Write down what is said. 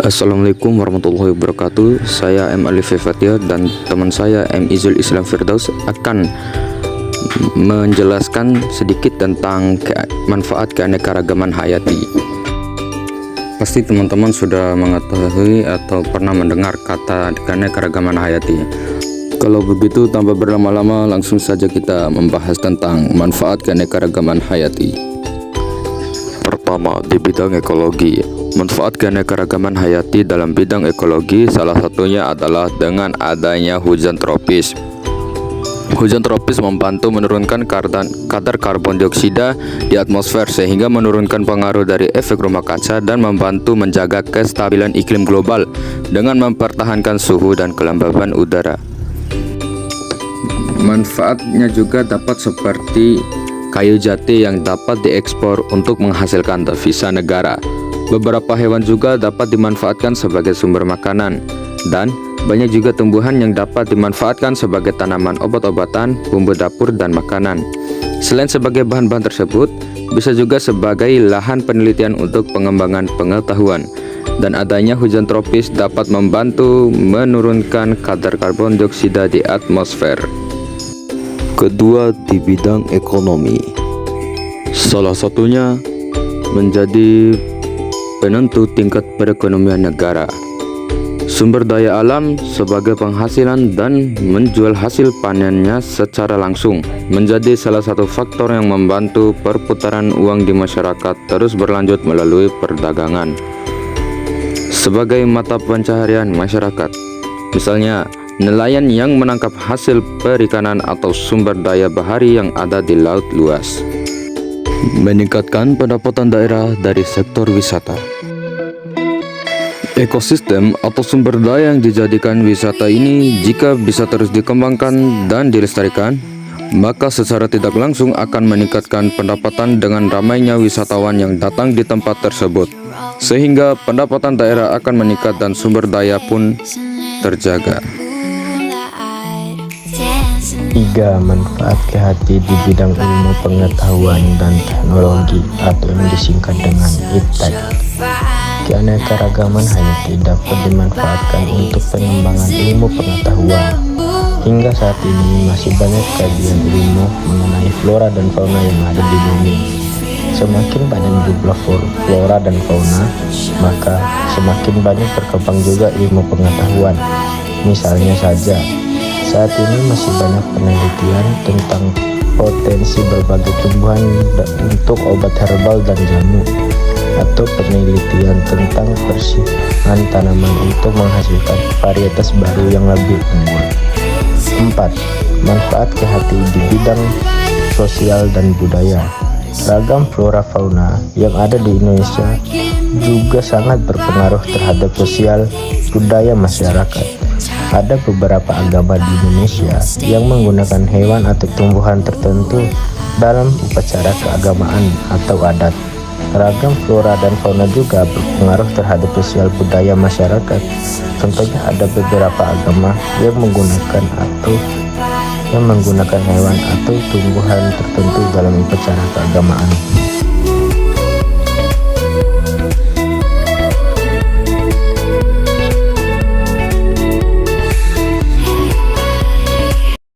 Assalamualaikum warahmatullahi wabarakatuh. Saya M. Alif Fatia dan teman saya M. Izul Islam Firdaus akan menjelaskan sedikit tentang manfaat keanekaragaman hayati. Pasti teman-teman sudah mengetahui atau pernah mendengar kata keanekaragaman hayati. Kalau begitu, tanpa berlama-lama, langsung saja kita membahas tentang manfaat keanekaragaman hayati. Pertama, di bidang ekologi. Manfaat keanekaragaman hayati dalam bidang ekologi salah satunya adalah dengan adanya hujan tropis. Hujan tropis membantu menurunkan kadar karbon dioksida di atmosfer sehingga menurunkan pengaruh dari efek rumah kaca dan membantu menjaga kestabilan iklim global dengan mempertahankan suhu dan kelembaban udara. Manfaatnya juga dapat seperti kayu jati yang dapat diekspor untuk menghasilkan devisa negara. Beberapa hewan juga dapat dimanfaatkan sebagai sumber makanan, dan banyak juga tumbuhan yang dapat dimanfaatkan sebagai tanaman obat-obatan, bumbu dapur, dan makanan. Selain sebagai bahan-bahan tersebut, bisa juga sebagai lahan penelitian untuk pengembangan pengetahuan. Dan adanya hujan tropis dapat membantu menurunkan kadar karbon dioksida di atmosfer. Kedua, di bidang ekonomi. Salah satunya menjadi penentu tingkat perekonomian negara. Sumber daya alam sebagai penghasilan dan menjual hasil panennya secara langsung menjadi salah satu faktor yang membantu perputaran uang di masyarakat terus berlanjut melalui perdagangan. Sebagai mata pencaharian masyarakat, misalnya nelayan yang menangkap hasil perikanan atau sumber daya bahari yang ada di laut luas. Meningkatkan pendapatan daerah dari sektor wisata. Ekosistem atau sumber daya yang dijadikan wisata ini jika bisa terus dikembangkan dan dilestarikan, maka secara tidak langsung akan meningkatkan pendapatan dengan ramainya wisatawan yang datang di tempat tersebut, sehingga pendapatan daerah akan meningkat dan sumber daya pun terjaga. 3. Manfaat KHT di bidang ilmu pengetahuan dan teknologi atau yang disingkat dengan IPTEK. Keanekaragaman hayati dapat dimanfaatkan untuk pengembangan ilmu pengetahuan. Hingga saat ini masih banyak kajian ilmu mengenai flora dan fauna yang ada di bumi. Semakin banyak jumlah flora dan fauna, maka semakin banyak berkembang juga ilmu pengetahuan. Misalnya saja, saat ini masih banyak penelitian tentang potensi berbagai tumbuhan untuk obat herbal dan jamu, atau penelitian tentang persiapan tanaman untuk menghasilkan varietas baru yang lebih unggul. 4. Manfaat KHT di bidang sosial dan budaya. Ragam flora fauna yang ada di Indonesia juga sangat berpengaruh terhadap sosial budaya masyarakat. Ada beberapa agama di Indonesia yang menggunakan hewan atau tumbuhan tertentu dalam upacara keagamaan atau adat. Ragam flora dan fauna juga berpengaruh terhadap sosial budaya masyarakat. Contohnya ada beberapa agama yang menggunakan hewan atau tumbuhan tertentu dalam upacara keagamaan.